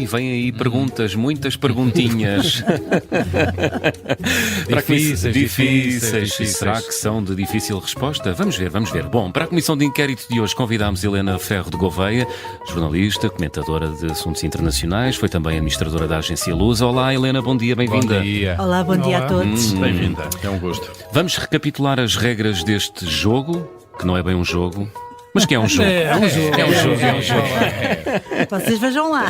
vêm aí perguntas, muitas perguntinhas. Difíceis. Será que são de difícil resposta? Vamos ver. Bom, para a Comissão de Inquérito de hoje convidámos Helena Ferro de Gouveia, jornalista, comentadora de assuntos internacionais, foi também administradora da agência Luz. Olá, Helena, bom dia, bem-vinda. Bom dia. Olá, bom dia a todos. Bem-vinda, é um gosto. Vamos recapitular as regras deste jogo, que não é bem um jogo, mas que é um jogo. É um jogo. Vocês vejam lá.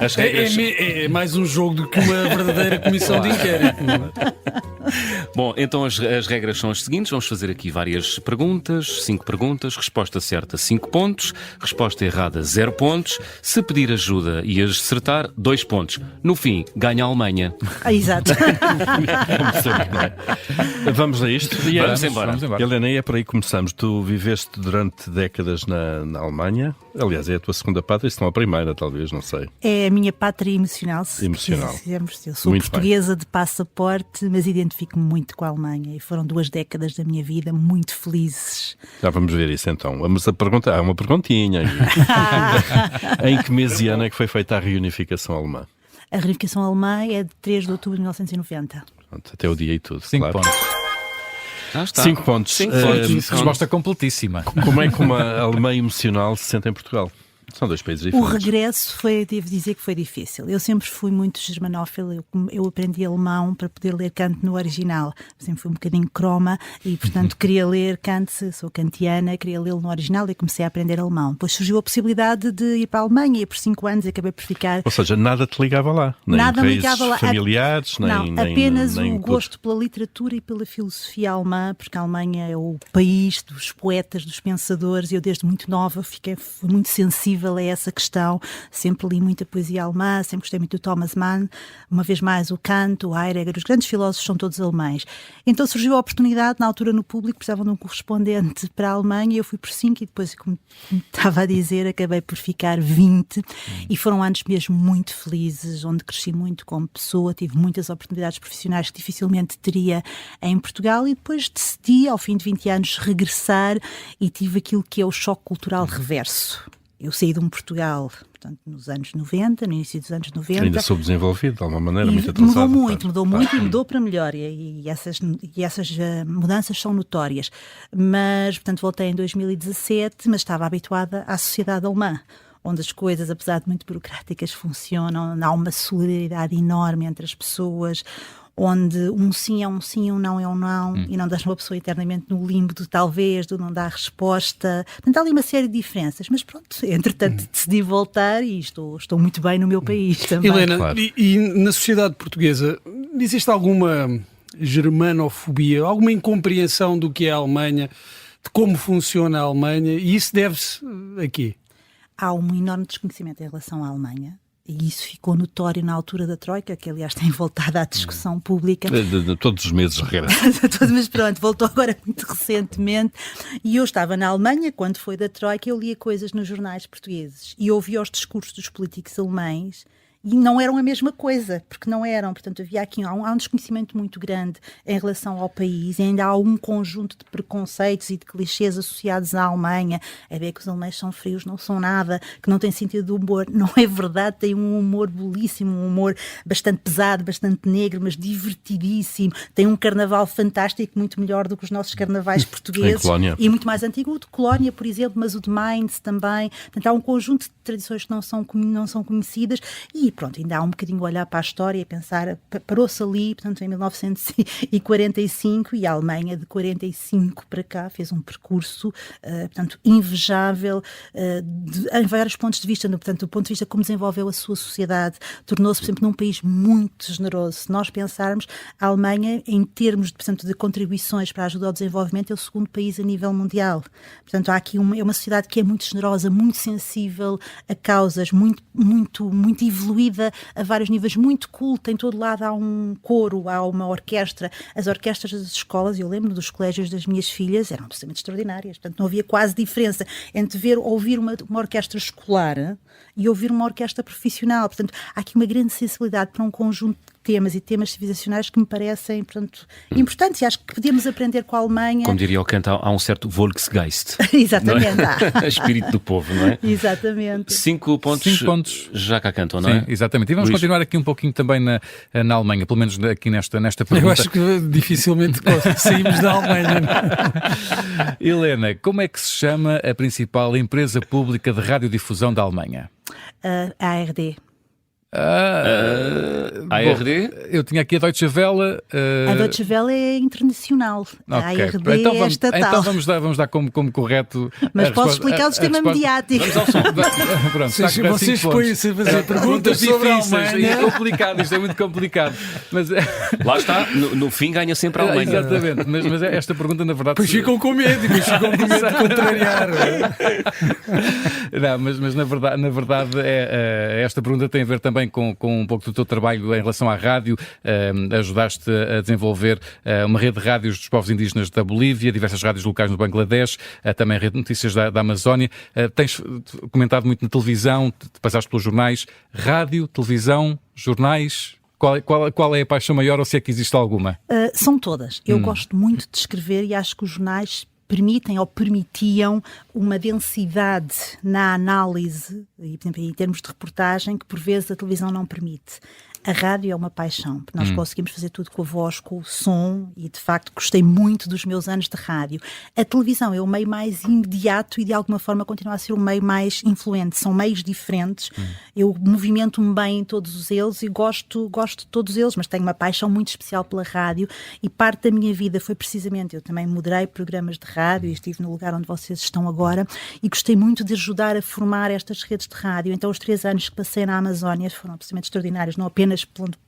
As regras... É mais um jogo do que uma verdadeira comissão de inquérito. Bom, então as regras são as seguintes. Vamos fazer aqui várias perguntas, 5 perguntas. Resposta certa, 5 pontos. Resposta errada, 0 pontos. Se pedir ajuda e acertar, 2 pontos. No fim, ganha a Alemanha. Exato. Vamos a isto? Vamos embora. Helena, é por aí que começamos. Tu viveste durante décadas na Alemanha. Aliás, é a tua segunda pátria, se não a primeira, talvez, não sei. É a minha pátria emocional. Emocional. Eu sou Muito portuguesa de passaporte, mas identifico-me muito com a Alemanha. E foram 2 décadas da minha vida muito felizes. Já vamos ver isso então. Vamos a perguntar. Há uma perguntinha aí. Em que mês e ano é que foi feita a reunificação alemã? A reunificação alemã é de 3 de outubro de 1990. Pronto, até o dia e tudo, 5 claro. pontos. Já está. 5 pontos. 5 pontos. Resposta completíssima. Como é que uma alemã emocional se sente em Portugal? São 2 países O diferentes. regresso devo dizer que foi difícil. Eu sempre fui muito germanófila, eu aprendi alemão para poder ler Kant no original. Sempre fui um bocadinho croma e, portanto, queria ler Kant, sou kantiana, queria lê-lo no original e comecei a aprender alemão. Depois surgiu a possibilidade de ir para a Alemanha e por 5 anos acabei por ficar... Ou seja, nada te ligava lá? Nem Nada me raízes ligava lá. familiares, Não, nem apenas nem o gosto pela literatura e pela filosofia alemã, porque a Alemanha é o país dos poetas, dos pensadores, e eu desde muito nova fui muito sensível a essa questão. Sempre li muita poesia alemã, sempre gostei muito do Thomas Mann, uma vez mais o Kant, o Heidegger, os grandes filósofos são todos alemães. Então surgiu a oportunidade, na altura no público, precisavam de um correspondente para a Alemanha, e eu fui por 5 e depois, como estava a dizer, acabei por ficar 20 e foram anos mesmo muito felizes, onde cresci muito como pessoa, tive muitas oportunidades profissionais que dificilmente teria em Portugal, e depois decidi, ao fim de 20 anos, regressar e tive aquilo que é o choque cultural reverso. Eu saí de um Portugal, portanto, nos anos 90, no início dos anos 90. Ainda subdesenvolvido, de alguma maneira, muito atrasado. Mudou muito e mudou para melhor. E essas mudanças são notórias. Mas, portanto, voltei em 2017, mas estava habituada à sociedade alemã, onde as coisas, apesar de muito burocráticas, funcionam, há uma solidariedade enorme entre as pessoas, onde um sim, um não é um não, e não deixam a pessoa eternamente no limbo do talvez, do não dar resposta. Portanto, há ali uma série de diferenças, mas pronto, entretanto decidi voltar e estou muito bem no meu país também. Helena, Claro. e na sociedade portuguesa, existe alguma germanofobia, alguma incompreensão do que é a Alemanha, de como funciona a Alemanha, e isso deve-se a quê? Há um enorme desconhecimento em relação à Alemanha. E isso ficou notório na altura da Troika, que aliás tem voltado à discussão pública. De todos os meses regressa. Mas pronto, voltou agora muito recentemente. E eu estava na Alemanha, quando foi da Troika, eu lia coisas nos jornais portugueses e ouvia os discursos dos políticos alemães e não eram a mesma coisa, porque não eram. Portanto, havia aqui há um desconhecimento muito grande em relação ao país, e ainda há um conjunto de preconceitos e de clichês associados à Alemanha. É ver que os alemães são frios, não são nada, que não têm sentido de humor. Não é verdade, têm um humor belíssimo, um humor bastante pesado, bastante negro, mas divertidíssimo. Tem um carnaval fantástico, muito melhor do que os nossos carnavais portugueses. Colónia. E muito mais antigo, o de Colónia, por exemplo, mas o de Mainz também. Portanto, há um conjunto de tradições que não são conhecidas, e pronto, ainda há um bocadinho a olhar para a história e pensar, parou-se ali, portanto, em 1945, e a Alemanha de 45 para cá fez um percurso, portanto, invejável, em vários pontos de vista, portanto, do ponto de vista como desenvolveu a sua sociedade, tornou-se, por exemplo, num país muito generoso. Se nós pensarmos, a Alemanha, em termos, portanto, de contribuições para a ajuda ao desenvolvimento, é o segundo país a nível mundial. Portanto, há aqui uma sociedade que é muito generosa, muito sensível a causas, muito evoluída a vários níveis, muito culta. Em todo lado há um coro, há uma orquestra. As orquestras das escolas, eu lembro dos colégios das minhas filhas, eram absolutamente extraordinárias. Portanto, não havia quase diferença entre ouvir uma orquestra escolar e ouvir uma orquestra profissional. Portanto, há aqui uma grande sensibilidade para um conjunto temas e temas civilizacionais que me parecem, portanto, importantes, e acho que podemos aprender com a Alemanha. Como diria o Kant, há um certo Volksgeist. Exatamente, Espírito do povo, não é? Exatamente. 5 pontos, 5 pontos já cá cantam, não é? Sim, exatamente. E vamos Luís. continuar aqui um pouquinho também na Alemanha, pelo menos aqui nesta pergunta. Eu acho que dificilmente saímos da Alemanha. Helena, como é que se chama a principal empresa pública de radiodifusão da Alemanha? A ARD. ARD? Eu tinha aqui a Deutsche Welle. A Deutsche Welle é internacional. A Ok. ARD Então é estatal. Então vamos dar como correto. Mas a posso resposta- explicar o a sistema resposta- mediático. Vamos ao som. Pronto, está a correr Vocês 5 pontos. põem-se a fazer perguntas sobre a difíceis, Alemanha. é complicado, isto é muito complicado. Mas, Lá está, no fim ganha sempre a Alemanha. exatamente, mas esta pergunta, na verdade. Depois ficam com medo, depois ficam com medo de contrariar. Não, mas na verdade esta pergunta tem a ver também com um pouco do teu trabalho em relação à rádio. Ajudaste a desenvolver uma rede de rádios dos povos indígenas da Bolívia, diversas rádios locais no Bangladesh, também a rede de notícias da Amazónia. Tens comentado muito na televisão, passaste pelos jornais. Rádio, televisão, jornais... Qual é a paixão maior, ou se é que existe alguma? São todas. Eu gosto muito de escrever e acho que os jornais permitem ou permitiam uma densidade na análise e, por exemplo, em termos de reportagem que por vezes a televisão não permite. A rádio é uma paixão, porque nós conseguimos fazer tudo com a voz, com o som, e de facto gostei muito dos meus anos de rádio. A televisão é o meio mais imediato e de alguma forma continua a ser o meio mais influente. São meios diferentes. Eu movimento-me bem em todos eles e gosto de todos eles, mas tenho uma paixão muito especial pela rádio, e parte da minha vida foi precisamente, eu também moderei programas de rádio e estive no lugar onde vocês estão agora, e gostei muito de ajudar a formar estas redes de rádio. Então os 3 anos que passei na Amazónia foram absolutamente extraordinários, não apenas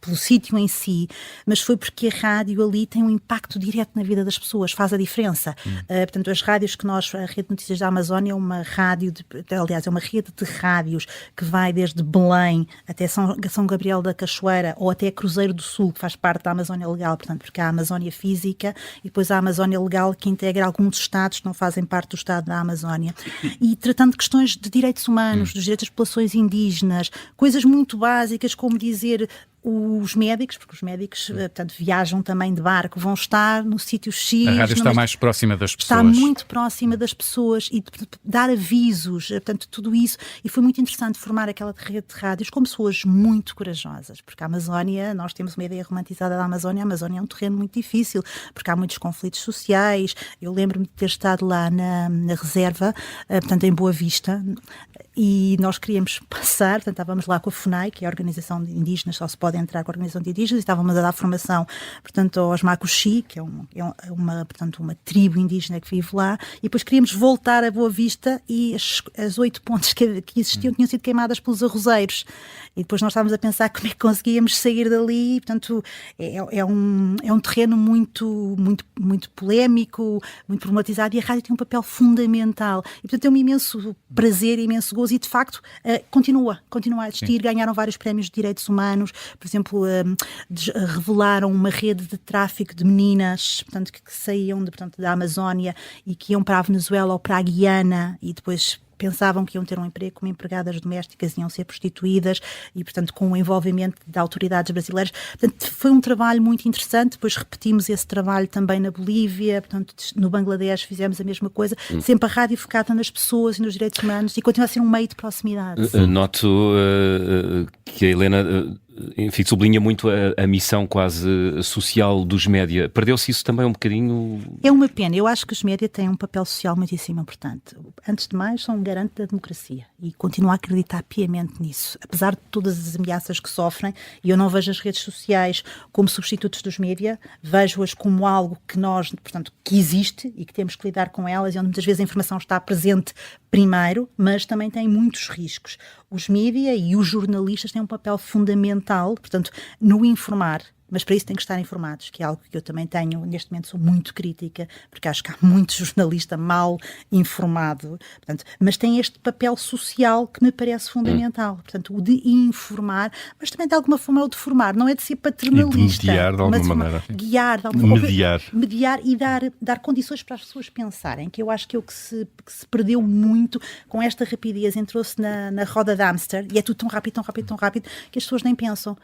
pelo sítio em si, mas foi porque a rádio ali tem um impacto direto na vida das pessoas, faz a diferença. Portanto, as rádios que a Rede de Notícias da Amazónia é uma rádio, aliás, é uma rede de rádios que vai desde Belém até São Gabriel da Cachoeira ou até Cruzeiro do Sul, que faz parte da Amazónia Legal, portanto, porque há a Amazónia Física e depois há a Amazónia Legal, que integra alguns estados que não fazem parte do estado da Amazónia. E tratando de questões de direitos humanos, dos direitos das populações indígenas, coisas muito básicas como dizer os médicos, porque os médicos, portanto, viajam também de barco, vão estar no sítio X. A rádio está mais próxima das pessoas. Está muito próxima das pessoas e dar avisos, portanto, tudo isso. E foi muito interessante formar aquela rede de rádios com pessoas muito corajosas, porque a Amazónia, nós temos uma ideia romantizada da Amazónia. A Amazónia é um terreno muito difícil, porque há muitos conflitos sociais. Eu lembro-me de ter estado lá na reserva, portanto, em Boa Vista, e nós queríamos passar, portanto, estávamos lá com a FUNAI, que é a Organização de Indígenas, só se pode entrar com a Organização de Indígenas, e estávamos a dar formação, portanto, aos Makuxi, que é uma tribo indígena que vive lá, e depois queríamos voltar a Boa Vista e as 8 pontes que existiam tinham sido queimadas pelos arrozeiros. E depois nós estávamos a pensar como é que conseguíamos sair dali. Portanto, é um terreno muito polémico, muito problematizado, e a rádio tem um papel fundamental. E, portanto, é um imenso prazer, imenso gozo, e de facto continua a existir. Ganharam vários prémios de direitos humanos, por exemplo, revelaram uma rede de tráfico de meninas, portanto, que saíam da Amazónia e que iam para a Venezuela ou para a Guiana, e depois pensavam que iam ter um emprego como empregadas domésticas, iam ser prostituídas, e, portanto, com o envolvimento de autoridades brasileiras. Portanto, foi um trabalho muito interessante. Depois repetimos esse trabalho também na Bolívia, portanto, no Bangladesh fizemos a mesma coisa, sempre a rádio focada nas pessoas e nos direitos humanos, e continua a ser um meio de proximidade. Noto que a Helena, enfim, sublinha muito a missão quase social dos média. Perdeu-se isso também um bocadinho? É uma pena. Eu acho que os média têm um papel social muitíssimo importante. Antes de mais, são um garante da democracia, e continuo a acreditar piamente nisso. Apesar de todas as ameaças que sofrem, e eu não vejo as redes sociais como substitutos dos média, vejo-as como algo que nós, portanto, que existe e que temos que lidar com elas, e onde muitas vezes a informação está presente primeiro, mas também tem muitos riscos. Os média e os jornalistas têm um papel fundamental, portanto, no informar, mas para isso têm que estar informados, que é algo que eu também tenho, neste momento sou muito crítica, porque acho que há muito jornalista mal informado, portanto, mas tem este papel social que me parece fundamental, portanto, o de informar, mas também de alguma forma o de formar, não é de ser paternalista. E de mediar de alguma maneira. Guiar, de alguma Mediar. Mediar e dar condições para as pessoas pensarem, que eu acho que é o que se perdeu muito com esta rapidez. Entrou-se na roda de hamster e é tudo tão rápido, que as pessoas nem pensam.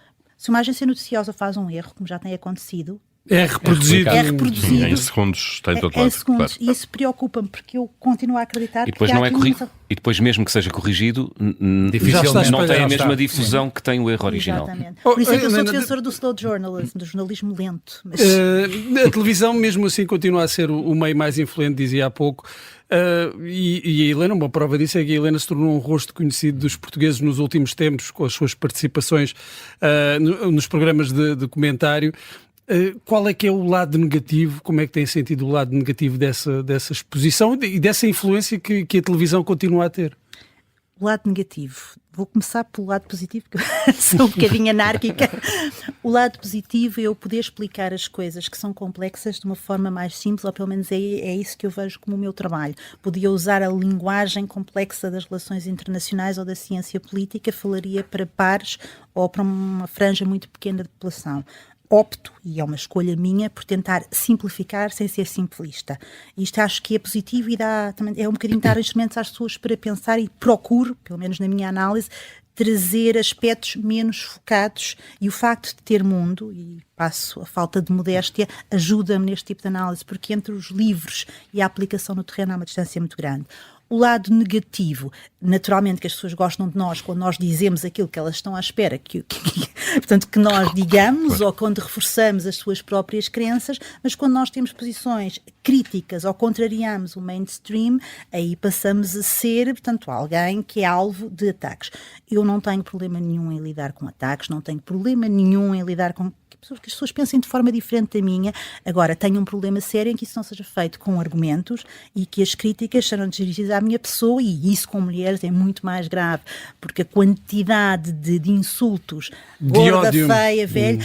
Se uma agência noticiosa faz um erro, como já tem acontecido, É reproduzido. é reproduzido Em segundos está em todo em lado. segundos. Claro. E isso preocupa-me, porque eu continuo a acreditar E depois que há não é aqui corrigido. E depois, mesmo que seja corrigido, Dificilmente não tem a já mesma está. difusão que tem o erro original. Exatamente. Oh, Por isso é que eu sou Helena, defensor do slow journalism, do jornalismo lento. Mas... A televisão, mesmo assim, continua a ser o meio mais influente, dizia há pouco. E a Helena, uma prova disso é que a Helena se tornou um rosto conhecido dos portugueses nos últimos tempos, com as suas participações nos programas de comentário. Qual é que é o lado negativo? Como é que tem sentido o lado negativo dessa exposição e dessa influência que a televisão continua a ter? O lado negativo. Vou começar pelo lado positivo, porque eu sou um bocadinho anárquica. O lado positivo é eu poder explicar as coisas que são complexas de uma forma mais simples, ou pelo menos é isso que eu vejo como o meu trabalho. Podia usar a linguagem complexa das relações internacionais ou da ciência política, falaria para pares ou para uma franja muito pequena de população. Opto, e é uma escolha minha, por tentar simplificar sem ser simplista. Isto acho que é positivo e também é um bocadinho dar instrumentos às pessoas para pensar, e procuro, pelo menos na minha análise, trazer aspectos menos focados, e o facto de ter mundo, e passo a falta de modéstia, ajuda-me neste tipo de análise, porque entre os livros e a aplicação no terreno há uma distância muito grande. O lado negativo, naturalmente que as pessoas gostam de nós quando nós dizemos aquilo que elas estão à espera portanto, que nós digamos, ou quando reforçamos as suas próprias crenças, mas quando nós temos posições críticas ou contrariamos o mainstream, aí passamos a ser, portanto, alguém que é alvo de ataques. Eu não tenho problema nenhum em lidar com ataques, não tenho problema nenhum em lidar com que as pessoas pensem de forma diferente da minha. Agora, tenho um problema sério em que isso não seja feito com argumentos e que as críticas sejam dirigidas à minha pessoa, e isso com mulheres é muito mais grave, porque a quantidade de insultos, gorda, ódio, feia, velha,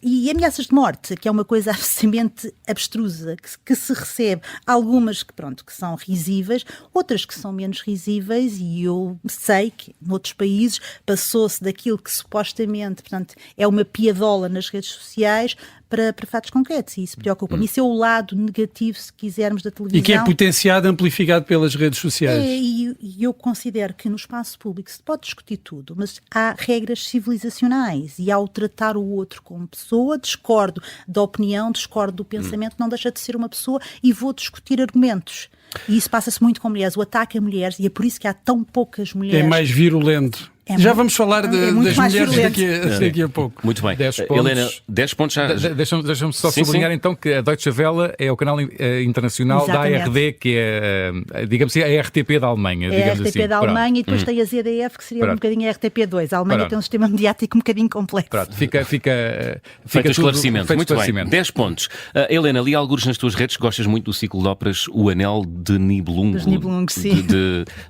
e ameaças de morte, que é uma coisa absolutamente abstrusa, que se recebe. Algumas que são risíveis, outras que são menos risíveis, e eu sei que noutros países passou-se daquilo que supostamente, portanto, é uma piadola nas redes sociais para fatos concretos, e isso preocupa-me. Isso é o lado negativo, se quisermos, da televisão. E que é potenciado, amplificado pelas redes sociais. E eu considero que no espaço público se pode discutir tudo, mas há regras civilizacionais, e ao tratar o outro como pessoa, discordo da opinião, discordo do pensamento, não deixa de ser uma pessoa, e vou discutir argumentos. E isso passa-se muito com mulheres, o ataque a mulheres, e é por isso que há tão poucas mulheres. É mais virulento. Já vamos falar das mulheres daqui a pouco. Muito bem. 10 pontos. Helena, 10 pontos já. Deixa-me só Sim, sublinhar sim. então que a Deutsche Welle é o canal internacional Exatamente. da ARD, que é, digamos assim, a RTP da Alemanha. É a digamos RTP assim. da Pronto. Alemanha, e depois tem a ZDF, que seria um bocadinho a RTP2. A Alemanha Pronto. tem um sistema mediático um bocadinho complexo. Pronto, fica Feito o tudo- esclarecimento. feito Muito esclarecimento. bem. 10 pontos. Helena, li alguns nas tuas redes que gostas muito do ciclo de óperas O Anel de Nibelungo. Dos Nibelungo, sim.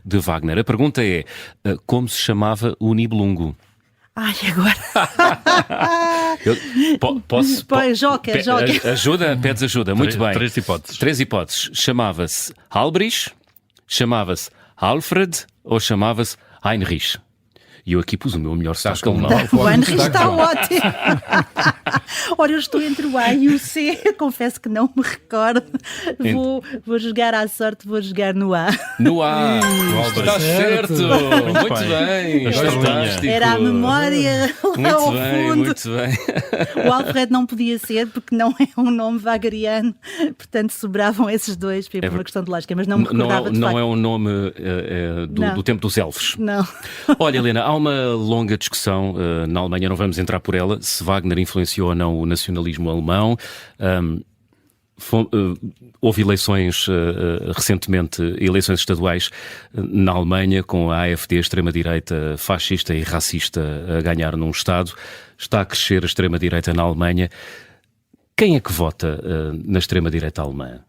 De Wagner. A pergunta é, como se chamava o Nibelungo? Ai, agora. Posso? Joca. Ajuda? Pedes ajuda. Muito bem. 3 hipóteses. 3 hipóteses. Chamava-se Albrich, chamava-se Alfred ou chamava-se Heinrich? E eu aqui pus o meu melhor sotaque alemão. O Heinrich está ótimo. Ora, eu estou entre o A e o C. Confesso que não me recordo. Vou jogar à sorte, vou jogar no A. No A. Está certo. Muito bem. bem. A estrelinha. Fantástico. Era a memória lá Muito ao bem, fundo. muito bem. O Alfred não podia ser, porque não é um nome wagneriano. Portanto, sobravam esses dois por uma questão de lógica, mas não me recordava de Não facto. é um nome do tempo dos elfos. Não. Olha, Helena, há uma longa discussão na Alemanha, não vamos entrar por ela, se Wagner influenciou ou não o nacionalismo alemão. Houve eleições recentemente, eleições estaduais na Alemanha, com a AfD, a extrema-direita fascista e racista, a ganhar num Estado. Está a crescer a extrema-direita na Alemanha. Quem é que vota na extrema-direita alemã?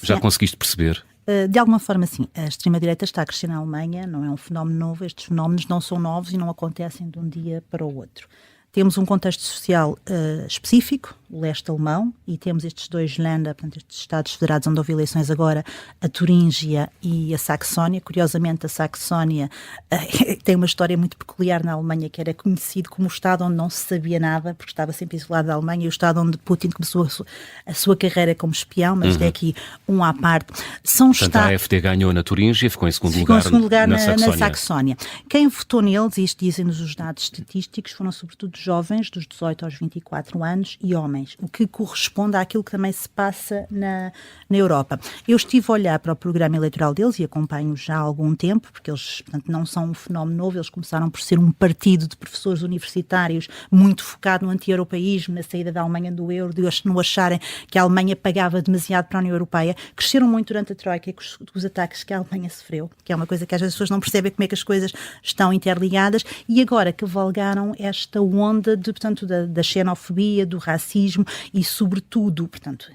Já conseguiste perceber? De alguma forma, sim. A extrema-direita está a crescer na Alemanha, não é um fenómeno novo. Estes fenómenos não são novos e não acontecem de um dia para o outro. Temos um contexto social específico, o leste alemão, e temos estes dois Länder, portanto, estes Estados Federados onde houve eleições agora, a Turíngia e a Saxónia. Curiosamente, a Saxónia tem uma história muito peculiar na Alemanha, que era conhecido como o Estado onde não se sabia nada, porque estava sempre isolado da Alemanha, e o Estado onde Putin começou a sua carreira como espião, mas é aqui um à parte. Portanto, a AfD ganhou na Turíngia, ficou em segundo lugar na Saxónia. Quem votou neles, e isto dizem-nos os dados estatísticos, foram sobretudo jovens, dos 18 aos 24 anos, e homens, o que corresponde àquilo que também se passa na Europa. Eu estive a olhar para o programa eleitoral deles e acompanho já há algum tempo, porque eles, portanto, não são um fenómeno novo, eles começaram por ser um partido de professores universitários muito focado no anti-europeísmo, na saída da Alemanha do euro, de não acharem que a Alemanha pagava demasiado para a União Europeia. Cresceram muito durante a Troika com os ataques que a Alemanha sofreu, que é uma coisa que às vezes as pessoas não percebem como é que as coisas estão interligadas, e agora cavalgaram esta onda de, portanto, da xenofobia, do racismo e, sobretudo, portanto,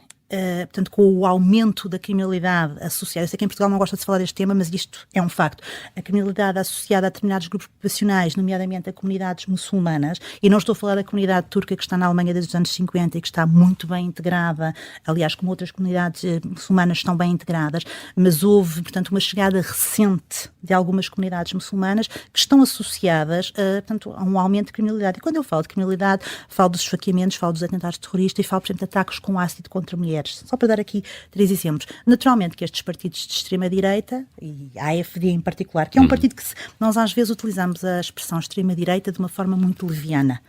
com o aumento da criminalidade associada. Eu sei que em Portugal não gosta de se falar deste tema, mas isto é um facto. A criminalidade associada a determinados grupos populacionais, nomeadamente a comunidades muçulmanas, e não estou a falar da comunidade turca que está na Alemanha desde os anos 50 e que está muito bem integrada, aliás, como outras comunidades muçulmanas estão bem integradas, mas houve, portanto, uma chegada recente de algumas comunidades muçulmanas que estão associadas portanto, a um aumento de criminalidade. E quando eu falo de criminalidade, falo dos esfaqueamentos, falo dos atentados terroristas e falo, por exemplo, de ataques com ácido contra mulheres. Só para dar aqui 3 exemplos. Naturalmente que estes partidos de extrema-direita, e a AfD em particular, que é um partido que nós às vezes utilizamos a expressão extrema-direita de uma forma muito leviana.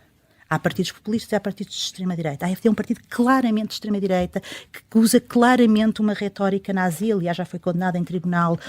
Há partidos populistas e há partidos de extrema-direita. A AfD é um partido claramente de extrema-direita, que usa claramente uma retórica nazi, aliás já foi condenado em tribunal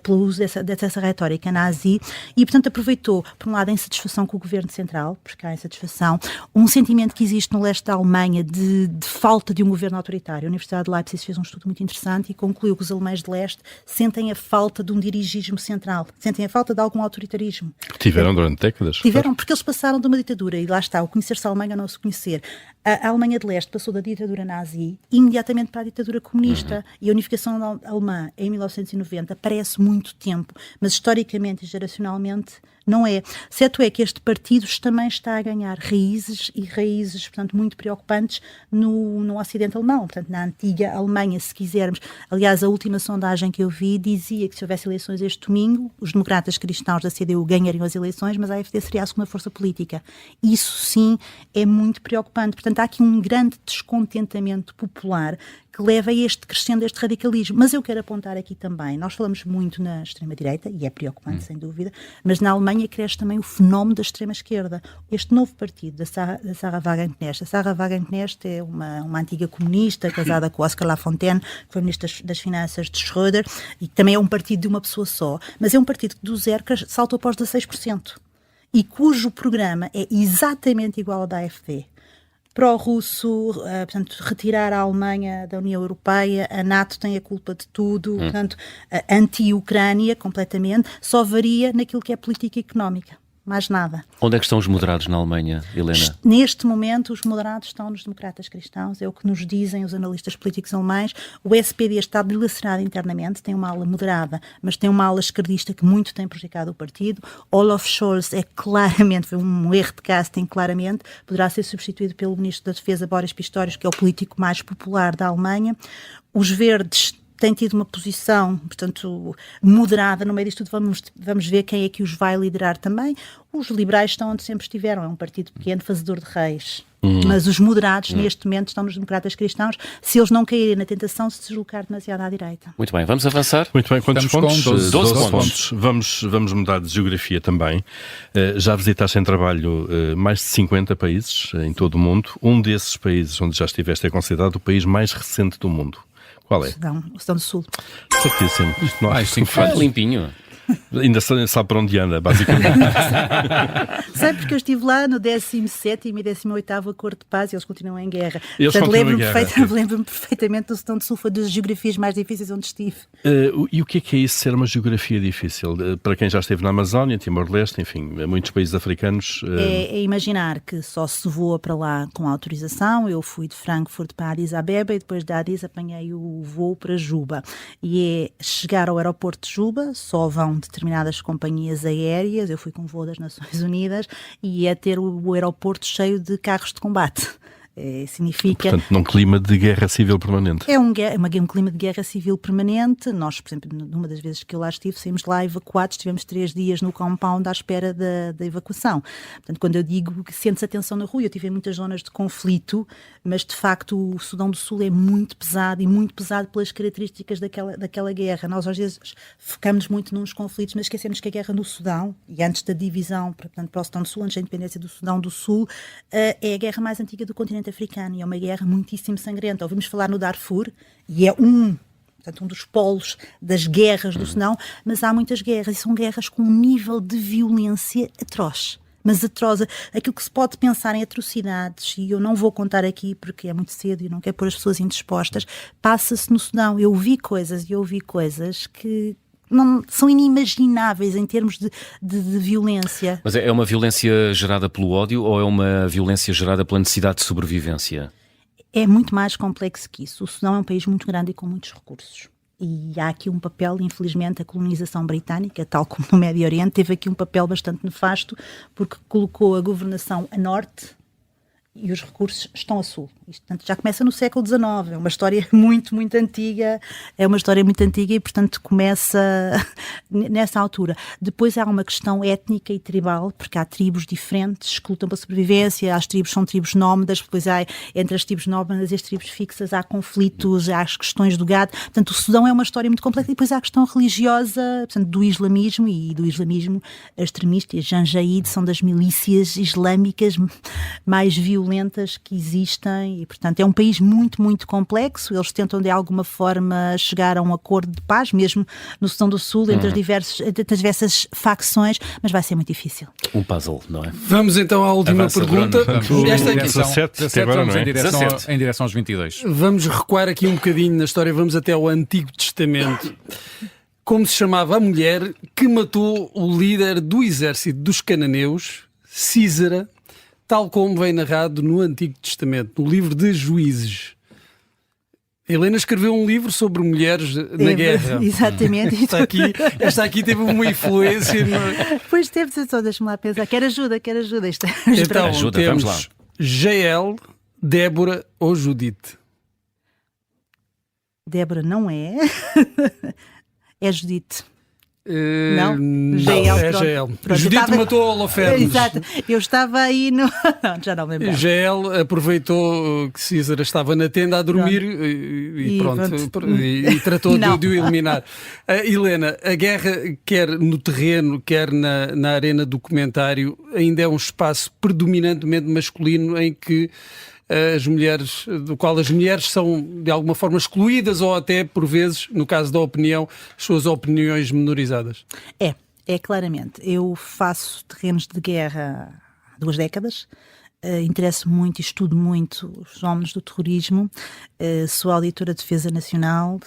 pelo uso dessa retórica nazi, e portanto aproveitou, por um lado, a insatisfação com o governo central, porque há insatisfação, um sentimento que existe no leste da Alemanha de falta de um governo autoritário. A Universidade de Leipzig fez um estudo muito interessante e concluiu que os alemães de leste sentem a falta de um dirigismo central, sentem a falta de algum autoritarismo. Tiveram durante décadas. Tiveram, porque eles passaram de uma ditadura, e lá está, o conhecer-se a Alemanha ou não se conhecer. A Alemanha de leste passou da ditadura nazi imediatamente para a ditadura comunista, e a unificação alemã em 1990 parece muito tempo, mas historicamente e geracionalmente não é. Certo é que este partido também está a ganhar raízes, portanto, muito preocupantes no Ocidente alemão, portanto, na antiga Alemanha, se quisermos. Aliás, a última sondagem que eu vi dizia que se houvesse eleições este domingo, os democratas cristãos da CDU ganhariam as eleições, mas a AfD seria a segunda força política. Isso sim é muito preocupante. Portanto, há aqui um grande descontentamento popular que leva a este crescendo, este radicalismo. Mas eu quero apontar aqui também, nós falamos muito na extrema-direita, e é preocupante, sem dúvida, mas na Alemanha cresce também o fenómeno da extrema-esquerda. Este novo partido, da Sarah Wagenknecht. A Sarah Wagenknecht é uma antiga comunista, casada com Oskar Lafontaine, que foi ministra das Finanças de Schröder, e também é um partido de uma pessoa só, mas é um partido que do zero saltou para os 16%, e cujo programa é exatamente igual ao da AfD. Pró-russo, portanto, retirar a Alemanha da União Europeia, a NATO tem a culpa de tudo, portanto, anti-Ucrânia completamente, só varia naquilo que é política económica. Mais nada. Onde é que estão os moderados na Alemanha, Helena? Neste momento, os moderados estão nos democratas cristãos, é o que nos dizem os analistas políticos alemães. O SPD está dilacerado internamente, tem uma ala moderada, mas tem uma ala esquerdista que muito tem prejudicado o partido. Olaf Scholz é claramente, foi um erro de casting, claramente, poderá ser substituído pelo ministro da Defesa, Boris Pistorius, que é o político mais popular da Alemanha. Os verdes têm tido uma posição, portanto, moderada no meio disto tudo. Vamos ver quem é que os vai liderar também. Os liberais estão onde sempre estiveram, é um partido pequeno, fazedor de reis. Mas os moderados, neste momento, estão nos democratas cristãos, se eles não caírem na tentação de se deslocar demasiado à direita. Muito bem, vamos avançar? Muito bem, quantos pontos? 12 pontos. Vamos mudar de geografia também. Já visitaste em trabalho mais de 50 países em todo o mundo. Um desses países onde já estiveste é considerado o país mais recente do mundo. Qual é? O Sudão do Sul. Certíssimo. Isto não há limpinho. Ainda sabe para onde anda, basicamente. Sei, porque eu estive lá no 17º e 18º Acordo de Paz e eles continuam em guerra. Eles Portanto, continuam em guerra. lembro-me perfeitamente do Sudão do Sul, foi das geografias mais difíceis onde estive. E o que é isso, ser uma geografia difícil? Para quem já esteve na Amazónia, Timor-Leste, enfim, muitos países africanos... É imaginar que só se voa para lá com autorização. Eu fui de Frankfurt para Addis Abeba e depois de Addis apanhei o voo para Juba. E é chegar ao aeroporto de Juba, só vão determinadas companhias aéreas, eu fui com o voo das Nações Unidas, e é ter o aeroporto cheio de carros de combate. Significa... Portanto, num clima de guerra civil permanente. É um clima de guerra civil permanente. Nós, por exemplo, numa das vezes que eu lá estive, saímos lá evacuados, estivemos 3 dias no compound à espera da evacuação. Portanto, quando eu digo que sentes a tensão na rua, eu tive em muitas zonas de conflito, mas de facto o Sudão do Sul é muito pesado e muito pesado pelas características daquela guerra. Nós às vezes focamos muito nos conflitos, mas esquecemos que a guerra no Sudão, e antes da divisão, portanto, para o Sudão do Sul, antes da independência do Sudão do Sul, é a guerra mais antiga do continente africano e é uma guerra muitíssimo sangrenta. Ouvimos falar no Darfur e é um dos polos das guerras do Sudão, mas há muitas guerras e são guerras com um nível de violência atroz. Mas atroz, aquilo que se pode pensar em atrocidades, e eu não vou contar aqui porque é muito cedo e não quero pôr as pessoas indispostas, passa-se no Sudão. Eu ouvi coisas que não são inimagináveis em termos de violência. Mas é uma violência gerada pelo ódio ou é uma violência gerada pela necessidade de sobrevivência? É muito mais complexo que isso. O Sudão é um país muito grande e com muitos recursos. E há aqui um papel, infelizmente, a colonização britânica, tal como no Médio Oriente, teve aqui um papel bastante nefasto, porque colocou a governação a norte e os recursos estão a sul. Isto, portanto, já começa no século XIX, é uma história muito, muito antiga, e, portanto, começa nessa altura. Depois há uma questão étnica e tribal, porque há tribos diferentes que lutam pela sobrevivência, as tribos são tribos nómadas, depois há, entre as tribos nómadas e as tribos fixas, há conflitos, há as questões do gado. Portanto, o Sudão é uma história muito complexa, e depois há a questão religiosa, portanto, do islamismo extremista, e a Janjaweed são das milícias islâmicas mais violentas que existem, e portanto é um país muito, muito complexo. Eles tentam de alguma forma chegar a um acordo de paz, mesmo no Sudão do Sul, entre as diversas facções, mas vai ser muito difícil. Um puzzle, não é? Vamos então à última pergunta. Esta aqui, agora, não é? Em direção aos 22. Vamos recuar aqui um bocadinho na história, vamos até ao Antigo Testamento. Como se chamava a mulher que matou o líder do exército dos cananeus, Sísera, tal como vem narrado no Antigo Testamento, no livro de Juízes. Helena escreveu um livro sobre mulheres na guerra. Exatamente. Esta aqui teve uma influência. Pois teve, deixa-me lá pensar. Quer ajuda. Isto então, ajuda, vamos lá. Jael, Débora ou Judite? Débora não é. É Judite. Não, Jael, é Jael. Judite matou Holofernes. Exato, eu estava aí no... Não, já não me lembro. Jael aproveitou que Sísera estava na tenda a dormir e tratou de o eliminar. Helena, a guerra, quer no terreno, quer na arena do comentário, ainda é um espaço predominantemente masculino em que do qual as mulheres são de alguma forma excluídas ou até, por vezes, no caso da opinião, as suas opiniões menorizadas. É claramente. Eu faço terrenos de guerra há 2 décadas. Interesso-me muito e estudo muito os fenómenos do terrorismo. Sou auditora de defesa nacional.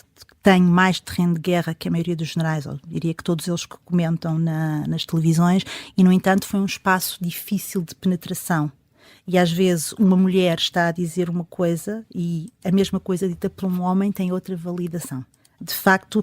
Tenho mais terreno de guerra que a maioria dos generais, ou diria que todos eles que comentam nas televisões, e, no entanto, foi um espaço difícil de penetração. E às vezes uma mulher está a dizer uma coisa e a mesma coisa dita por um homem tem outra validação. De facto,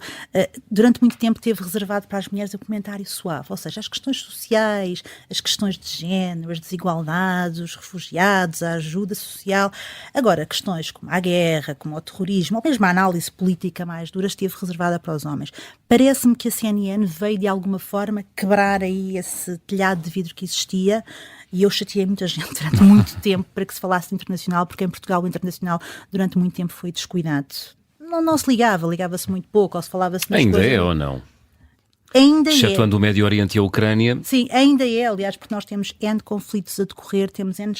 durante muito tempo teve reservado para as mulheres o comentário suave, ou seja, as questões sociais, as questões de género, as desigualdades, os refugiados, a ajuda social. Agora, questões como a guerra, como o terrorismo, ou mesmo a análise política mais dura, esteve reservada para os homens. Parece-me que a CNN veio de alguma forma quebrar aí esse telhado de vidro que existia. E eu chateei muita gente durante muito tempo para que se falasse de internacional, porque em Portugal o internacional durante muito tempo foi descuidado. Não se ligava-se muito pouco, ou se falava-se nas ainda coisas... é ou não? Ainda excetuando o Médio Oriente e a Ucrânia. Sim, ainda é, aliás, porque nós temos N conflitos a decorrer, temos N...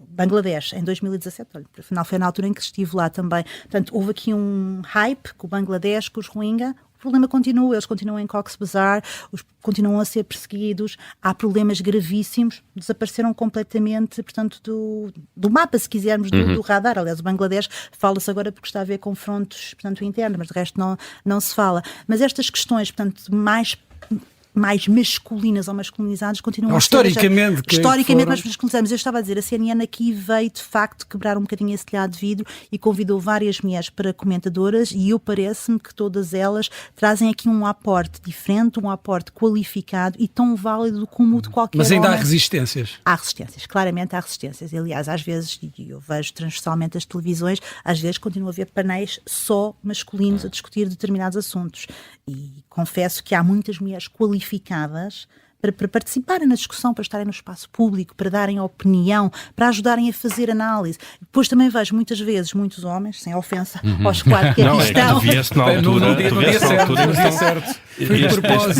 Bangladesh, em 2017, olha, afinal foi na altura em que estive lá também. Portanto, houve aqui um hype com o Bangladesh, com os Rohingya. O problema continua, eles continuam em Cox's Bazar, continuam a ser perseguidos, há problemas gravíssimos, desapareceram completamente, portanto, do mapa, se quisermos, do radar. Aliás, o Bangladesh fala-se agora porque está a haver confrontos, portanto, internos, mas de resto não se fala. Mas estas questões, portanto, mais mais masculinas ou masculinizadas continuam a ser... Historicamente mais masculinizadas. Eu estava a dizer, a CNN aqui veio de facto quebrar um bocadinho esse telhado de vidro e convidou várias mulheres para comentadoras, e eu parece-me que todas elas trazem aqui um aporte diferente, um aporte qualificado e tão válido como o de qualquer Mas ainda homem. há resistências. Há resistências, claramente há resistências. Aliás, às vezes, e eu vejo transversalmente as televisões, às vezes continua a haver painéis só masculinos a discutir determinados assuntos. E confesso que há muitas mulheres qualificadas para participarem na discussão, para estarem no espaço público, para darem opinião, para ajudarem a fazer análise. Depois também vejo muitas vezes muitos homens, sem ofensa aos quatro que aqui Não, é que estão. tu vieste na altura,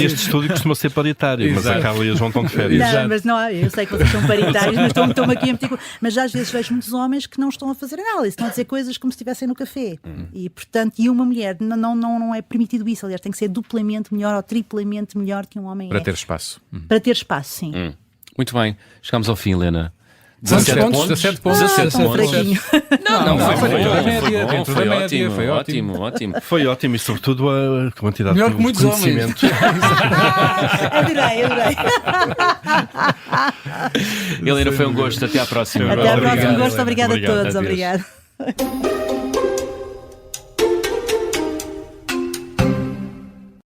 este estúdio costuma ser paritário, mas a Carla e a João estão de férias. Não, mas não há, eu sei que vocês são paritários, mas estou-me aqui a meter. Mas às vezes vejo muitos homens que não estão a fazer análise, estão a dizer coisas como se estivessem no café. E, portanto, uma mulher não é permitido isso, aliás, tem que ser duplamente melhor ou triplamente melhor que um homem. Para ter espaço. Para ter espaço, sim. Muito bem, chegamos ao fim, Helena. 17 pontos. 17 pontos. 17 tão pontos. fraquinho. Não, foi bom, média, foi bom, dentro foi da média, ótimo, foi ótimo. Foi ótimo e, sobretudo, a quantidade Melhor de que muitos conhecimento. Adorei. Helena, foi um gosto. Até à próxima. Até à próxima. Obrigado, Um gosto. Obrigada a Helena. todos. Adeus. Obrigada.